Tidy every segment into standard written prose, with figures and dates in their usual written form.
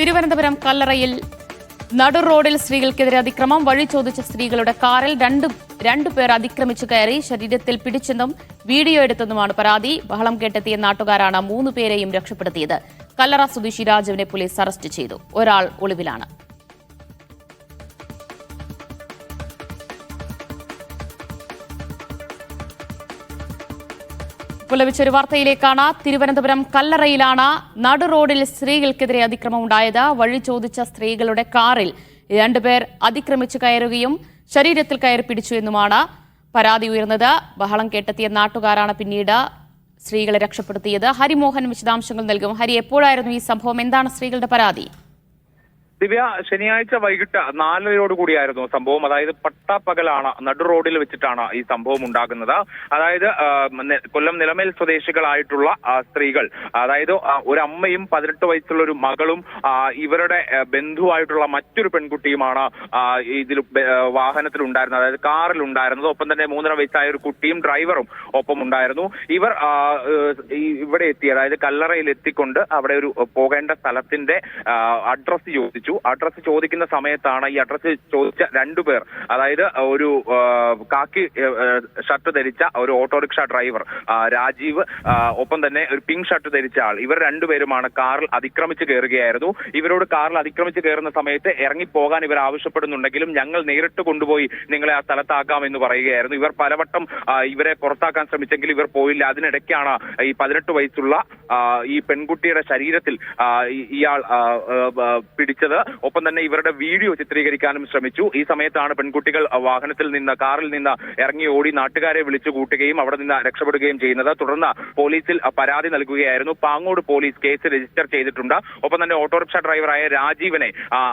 തിരുവനന്തപുരം കല്ലറയിൽ നടു റോഡിൽ സ്ത്രീകൾക്കെതിരെ അതിക്രമം. വഴി ചോദിച്ച സ്ത്രീകളുടെ കാറിൽ രണ്ടുപേർ അതിക്രമിച്ചു കയറി ശരീരത്തിൽ പിടിച്ചെന്നും വീഡിയോ എടുത്തെന്നുമാണ് പരാതി. ബഹളം കേട്ടെത്തിയ നാട്ടുകാരാണ് 3 പേരെയും രക്ഷപ്പെടുത്തിയത്. കല്ലറ സ്വദേശി രാജുവിനെ പോലീസ് അറസ്റ്റ് ചെയ്തു. ഒരാൾ ഒളിവിലാണ്. ലഭിച്ചൊരു വാർത്തയിലേക്കാണ്. തിരുവനന്തപുരം കല്ലറയിലാണ് നടു റോഡിൽ സ്ത്രീകൾക്കെതിരെ അതിക്രമം ഉണ്ടായത്. വഴി ചോദിച്ച സ്ത്രീകളുടെ കാറിൽ 2 പേർ അതിക്രമിച്ചു കയറുകയും ശരീരത്തിൽ കയറി പിടിച്ചു എന്നുമാണ് പരാതി ഉയർന്നത്. ബഹളം കേട്ടെത്തിയ നാട്ടുകാരാണ് പിന്നീട് സ്ത്രീകളെ രക്ഷപ്പെടുത്തിയത്. ഹരിമോഹൻ വിശദാംശങ്ങൾ നൽകും. ഹരി, എപ്പോഴായിരുന്നു ഈ സംഭവം? എന്താണ് സ്ത്രീകളുടെ പരാതി? ദിവ്യ, ശനിയാഴ്ച വൈകിട്ട് 4:00 കൂടിയായിരുന്നു സംഭവം. അതായത് പട്ടാപ്പകലാണ് നടു റോഡിൽ വെച്ചിട്ടാണ് ഈ സംഭവം ഉണ്ടാകുന്നത്. അതായത് കൊല്ലം നിലമേൽ സ്വദേശികളായിട്ടുള്ള സ്ത്രീകൾ, അതായത് ഒരു അമ്മയും 18 വയസ്സുള്ള ഒരു മകളും ഇവരുടെ ബന്ധുവായിട്ടുള്ള മറ്റൊരു പെൺകുട്ടിയുമാണ് ഇതിൽ വാഹനത്തിൽ ഉണ്ടായിരുന്നത്, അതായത് കാറിൽ ഉണ്ടായിരുന്നത്. ഒപ്പം തന്നെ 3.5 വയസ്സായ ഒരു കുട്ടിയും ഡ്രൈവറും ഒപ്പം ഉണ്ടായിരുന്നു. ഇവർ ഇവിടെ എത്തി, അതായത് കല്ലറയിൽ എത്തിക്കൊണ്ട് അവിടെ ഒരു പോകേണ്ട സ്ഥലത്തിന്റെ അഡ്രസ് ചോദിച്ചു. അഡ്രസ് ചോദിക്കുന്ന സമയത്താണ് ഈ അഡ്രസ് ചോദിച്ച 2 പേർ, അതായത് ഒരു കാക്കി ഷർട്ട് ധരിച്ച ഒരു ഓട്ടോറിക്ഷ ഡ്രൈവർ രാജീവ്, ഒപ്പം തന്നെ ഒരു പിങ്ക് ഷർട്ട് ധരിച്ച ആൾ, ഇവർ 2 പേരുമാണ് കാറിൽ അതിക്രമിച്ച് കയറുകയായിരുന്നു. ഇവരോട് കാറിൽ അതിക്രമിച്ച് കയറുന്ന സമയത്ത് ഇറങ്ങിപ്പോകാൻ ഇവർ ആവശ്യപ്പെടുന്നുണ്ടെങ്കിലും ഞങ്ങൾ നേരിട്ട് കൊണ്ടുപോയി നിങ്ങളെ ആ സ്ഥലത്താക്കാം എന്ന് പറയുകയായിരുന്നു. ഇവർ പലവട്ടം ഇവരെ പുറത്താക്കാൻ ശ്രമിച്ചെങ്കിൽ ഇവർ പോയില്ല. അതിനിടയ്ക്കാണ് ഈ 18 വയസ്സുള്ള ഈ പെൺകുട്ടിയുടെ ശരീരത്തിൽ ഇയാൾ പിടിച്ചത്. ഒപ്പം തന്നെ ഇവരുടെ വീഡിയോ ചിത്രീകരിക്കാനും ശ്രമിച്ചു. ഈ സമയത്താണ് പെൺകുട്ടികൾ കാറിൽ നിന്ന് ഇറങ്ങി ഓടി നാട്ടുകാരെ വിളിച്ചു കൂട്ടുകയും അവിടെ നിന്ന് രക്ഷപ്പെടുകയും ചെയ്യുന്നത്. തുടർന്ന് പോലീസിൽ പരാതി നൽകുകയായിരുന്നു. പാങ്ങോട് പോലീസ് കേസ് രജിസ്റ്റർ ചെയ്തിട്ടുണ്ട്. ഒപ്പം തന്നെ ഓട്ടോറിക്ഷ ഡ്രൈവറായ രാജീവനെ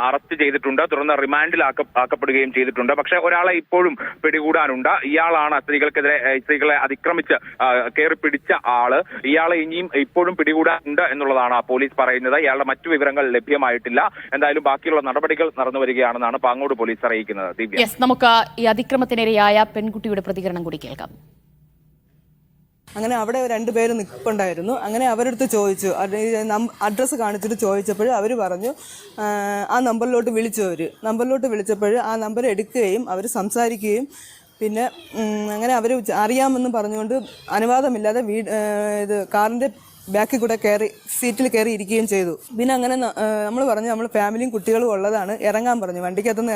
അറസ്റ്റ് ചെയ്തിട്ടുണ്ട്. തുടർന്ന് റിമാൻഡിൽ ആക്കപ്പെടുകയും ചെയ്തിട്ടുണ്ട്. പക്ഷേ ഒരാളെ ഇപ്പോഴും പിടികൂടാനുണ്ട്. ഇയാളാണ് സ്ത്രീകളെ അതിക്രമിച്ച് കയറി പിടിച്ച ആള്. ഇയാളെ ഇപ്പോഴും പിടികൂടാനുണ്ട് എന്നുള്ളതാണ് പോലീസ് പറയുന്നത്. ഇയാളുടെ മറ്റു വിവരങ്ങൾ ലഭ്യമായിട്ടില്ല. എന്തായാലും ബാക്കിയുള്ള നടപടികൾ നടന്നു വരികയാണെന്നാണ് പാങ്ങോട് പോലീസ് അറിയിക്കുന്നത്. ദിവ്യ, നമുക്ക് ഈ അതിക്രമത്തിനിരയായ പെൺകുട്ടിയുടെ പ്രതികരണം കൂടി കേൾക്കാം. അങ്ങനെ അവിടെ 2 പേര് നിൽപ്പുണ്ടായിരുന്നു. അങ്ങനെ അവരടുത്ത് ചോദിച്ചു, അഡ്രസ്സ് കാണിച്ചിട്ട് ചോദിച്ചപ്പോൾ അവർ പറഞ്ഞു ആ നമ്പറിലോട്ട് വിളിച്ചപ്പോൾ ആ നമ്പർ എടുക്കുകയും അവർ സംസാരിക്കുകയും പിന്നെ അങ്ങനെ അവർ അറിയാമെന്ന് പറഞ്ഞുകൊണ്ട് അനുവാദമില്ലാതെ കാറിൻ്റെ ബാക്കിൽ കൂടെ സീറ്റിൽ കയറി ഇരിക്കുകയും ചെയ്തു. പിന്നെ അങ്ങനെ നമ്മൾ പറഞ്ഞു നമ്മൾ ഫാമിലിയും കുട്ടികളും ഉള്ളതാണ്, ഇറങ്ങാൻ പറഞ്ഞു. വണ്ടിക്കകത്തുനിന്ന്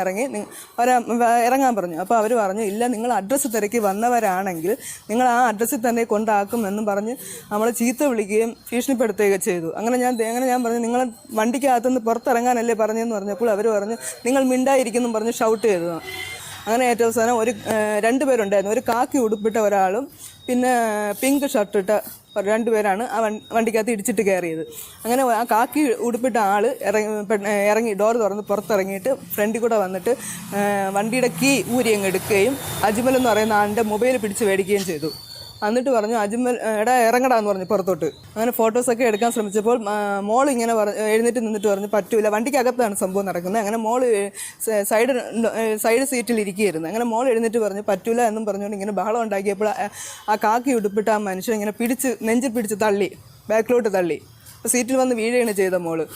ഇറങ്ങാൻ പറഞ്ഞു. അപ്പോൾ അവർ പറഞ്ഞു ഇല്ല, നിങ്ങൾ അഡ്രസ്സ് തിരക്കി വന്നവരാണെങ്കിൽ നിങ്ങൾ ആ അഡ്രസ്സിൽ തന്നെ കൊണ്ടാക്കും എന്നും പറഞ്ഞ് നമ്മളെ ചീത്ത വിളിക്കുകയും ഭീഷണിപ്പെടുത്തുകയൊക്കെ ചെയ്തു. അങ്ങനെ ഞാൻ പറഞ്ഞു നിങ്ങൾ വണ്ടിക്കകത്തുനിന്ന് പുറത്തിറങ്ങാനല്ലേ പറഞ്ഞതെന്ന് പറഞ്ഞപ്പോൾ അവർ പറഞ്ഞു നിങ്ങൾ മിണ്ടായിരിക്കുമെന്നും പറഞ്ഞ് ഷൗട്ട് ചെയ്തു. അങ്ങനെ ഏറ്റവും അവസാനം 2 പേരുണ്ടായിരുന്നു. ഒരു കാക്കി ഉടുപ്പിട്ട ഒരാളും പിന്നെ പിങ്ക് ഷർട്ടിട്ട 2 പേരാണ് ആ വണ്ടിക്കകത്ത് ഇടിച്ചിട്ട് കയറിയത്. അങ്ങനെ ആ കാക്കി ഉടുപ്പിട്ട ആൾ ഇറങ്ങി ഡോർ തുറന്ന് പുറത്തിറങ്ങിയിട്ട് ഫ്രണ്ടിൽ കൂടെ വന്നിട്ട് വണ്ടിയുടെ കീ ഊരി അങ്ങ് എടുക്കുകയും അജ്മൽ എന്ന് പറയുന്ന ആളിൻ്റെ മൊബൈൽ പിടിച്ച് മേടിക്കുകയും ചെയ്തു. എന്നിട്ട് പറഞ്ഞു അജ്മൽ എടാ ഇറങ്ങടാന്ന് പറഞ്ഞു പുറത്തോട്ട്. അങ്ങനെ ഫോട്ടോസൊക്കെ എടുക്കാൻ ശ്രമിച്ചപ്പോൾ മോൾ ഇങ്ങനെ എഴുന്നേറ്റ് നിന്നിട്ട് പറഞ്ഞു പറ്റൂല, വണ്ടിക്കകത്താണ് സംഭവം നടക്കുന്നത്. അങ്ങനെ മോൾ സൈഡ് സീറ്റിൽ ഇരിക്കുകയായിരുന്നു. അങ്ങനെ മോൾ എഴുന്നേറ്റ് പറഞ്ഞു പറ്റൂല എന്നും പറഞ്ഞുകൊണ്ട് ഇങ്ങനെ ബഹളം ഉണ്ടാക്കിയപ്പോൾ ആ കാക്കി ഉടുപ്പിട്ട ആ മനുഷ്യൻ ഇങ്ങനെ നെഞ്ചിൽ പിടിച്ച് തള്ളി, ബാക്കിലോട്ട് തള്ളി. സീറ്റിൽ വന്ന് വീഴുകയാണ് ചെയ്ത മോള്.